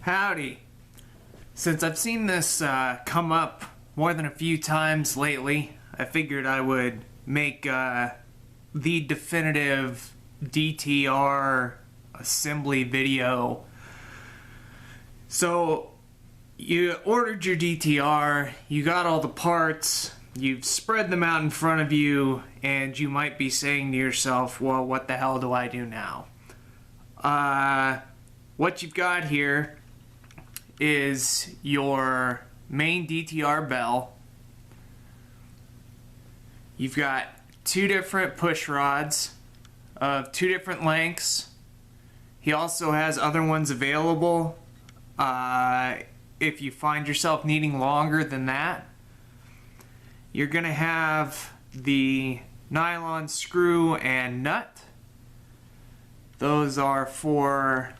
Howdy. Since I've seen this come up more than a few times lately, I figured I would make the definitive DTR assembly video. So, you ordered your DTR, you got all the parts, you've spread them out in front of you, and you might be saying to yourself, well, what the hell do I do now? What you've got here is your main DTR bell. You've got two different push rods of two different lengths. He also has other ones available if you find yourself needing longer than that. You're going to have the nylon screw and nut. Those are for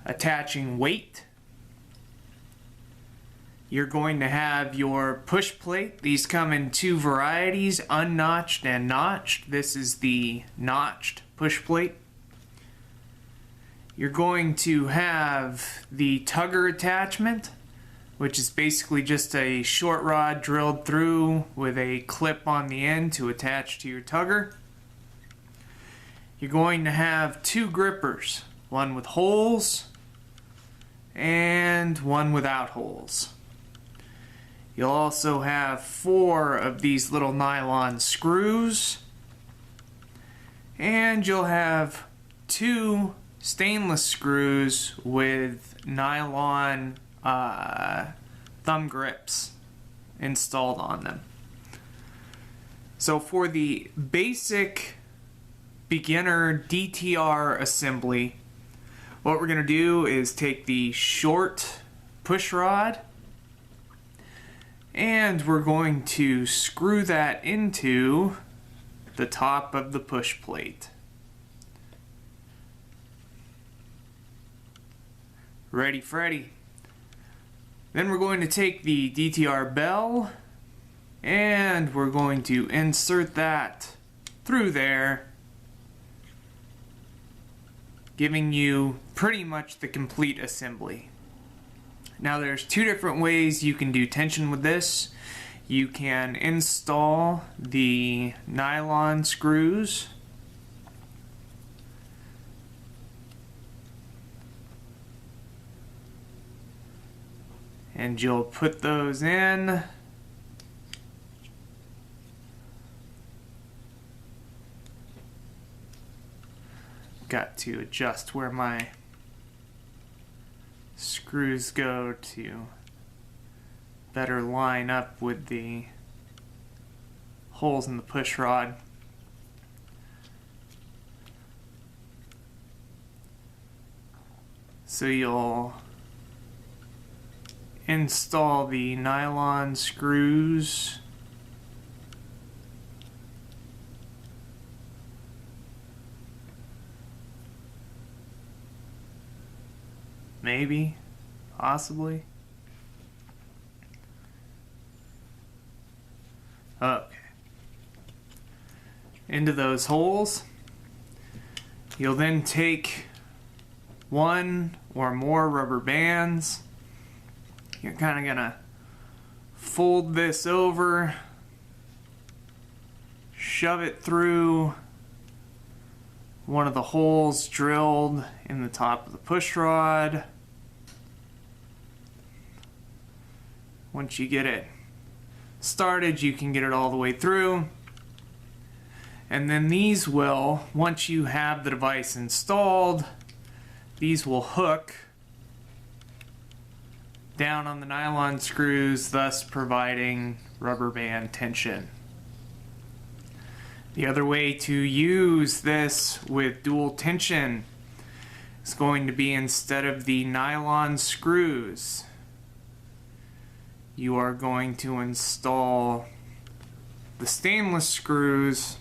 attaching weight. You're going to have your push plate. These come in two varieties, unnotched and notched. This is the notched push plate. You're going to have the tugger attachment, which is basically just a short rod drilled through with a clip on the end to attach to your tugger. You're going to have two grippers, one with holes and one without holes. You'll also have 4 of these little nylon screws, and you'll have 2 stainless screws with nylon thumb grips installed on them. So for the basic beginner DTR assembly, what we're going to do is take the short push rod and we're going to screw that into the top of the push plate. Ready, Freddy. Then we're going to take the DTR bell and we're going to insert that through there, giving you pretty much the complete assembly. Now there's 2 different ways you can do tension with this. You can install the nylon screws, and you'll put those in. Got to adjust where my screws go to better line up with the holes in the push rod. So you'll install the nylon screws maybe, possibly. Okay. Into those holes. You'll then take 1 or more rubber bands. You're kind of gonna fold this over, shove it through one of the holes drilled in the top of the push rod. Once you get it started, you can get it all the way through. And then these will, once you have the device installed, these will hook down on the nylon screws, thus providing rubber band tension. The other way to use this with dual tension is going to be, instead of the nylon screws, you are going to install the stainless screws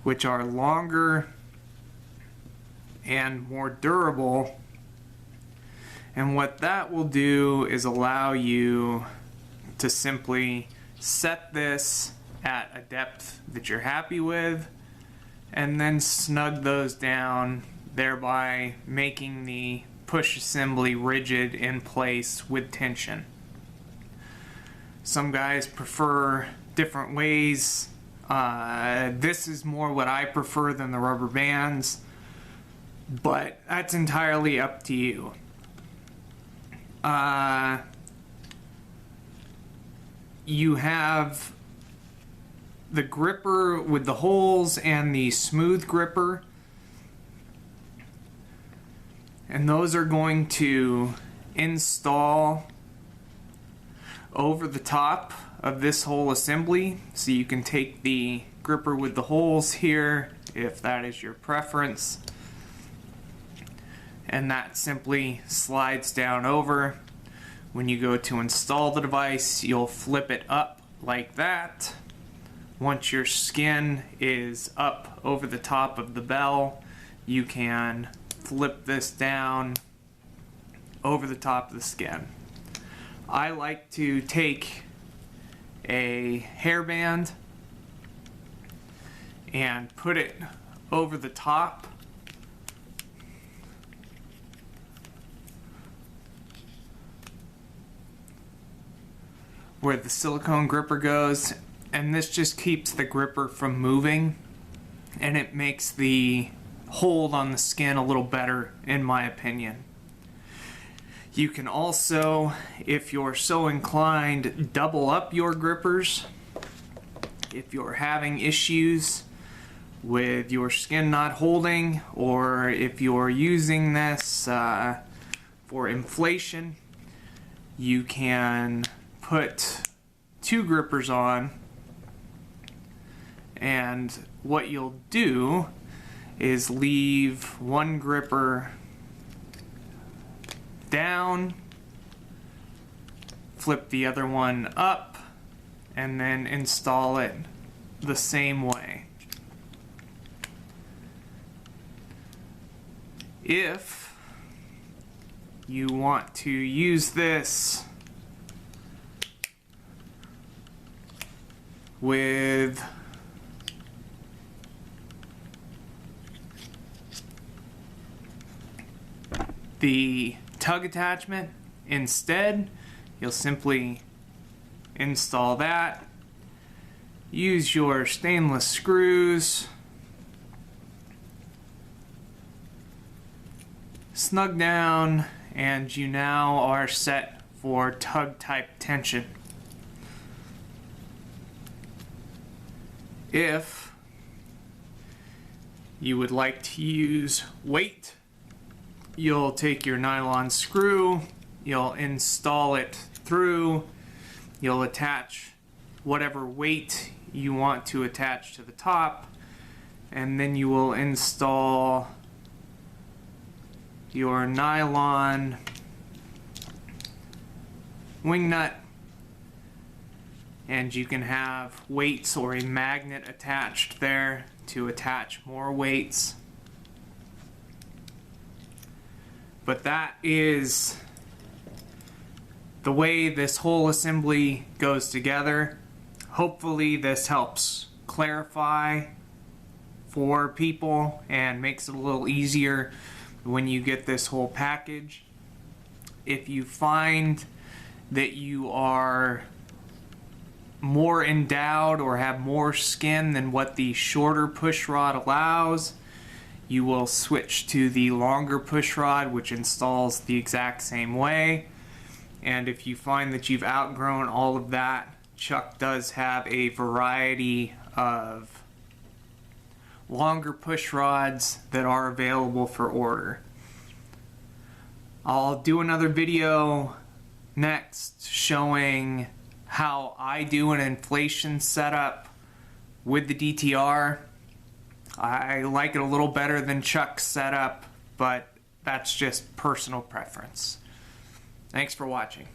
which are longer and more durable. And what that will do is allow you to simply set this at a depth that you're happy with, and then snug those down, thereby making the push assembly rigid in place with tension. Some guys prefer different ways. This is more what I prefer than the rubber bands, but that's entirely up to you. You have the gripper with the holes and the smooth gripper, and those are going to install over the top of this whole assembly. So you can take the gripper with the holes here if that is your preference, and that simply slides down over. When you go to install the device, you'll flip it up like that. Once your skin is up over the top of the bell, you can flip this down over the top of the skin. I like to take a hairband and put it over the top where the silicone gripper goes, and this just keeps the gripper from moving, and it makes the hold on the skin a little better, in my opinion. You can also, if you're so inclined, double up your grippers. If you're having issues with your skin not holding, or if you're using this for inflation, you can put 2 grippers on, and what you'll do is leave one gripper down, flip the other one up, and then install it the same way. If you want to use this with the tug attachment instead, you'll simply install that. Use your stainless screws, snug down, and you now are set for tug type tension. If you would like to use weight, you'll take your nylon screw, you'll install it through, you'll attach whatever weight you want to attach to the top, and then you will install your nylon wing nut, and you can have weights or a magnet attached there to attach more weights. But that is the way this whole assembly goes together. Hopefully this helps clarify for people and makes it a little easier when you get this whole package. If you find that you are more endowed or have more skin than what the shorter push rod allows, you will switch to the longer push rod, which installs the exact same way. And if you find that you've outgrown all of that, Chuck does have a variety of longer push rods that are available for order. I'll do another video next showing how I do an inflation setup with the DTR. I like it a little better than Chuck's setup, but that's just personal preference. Thanks for watching.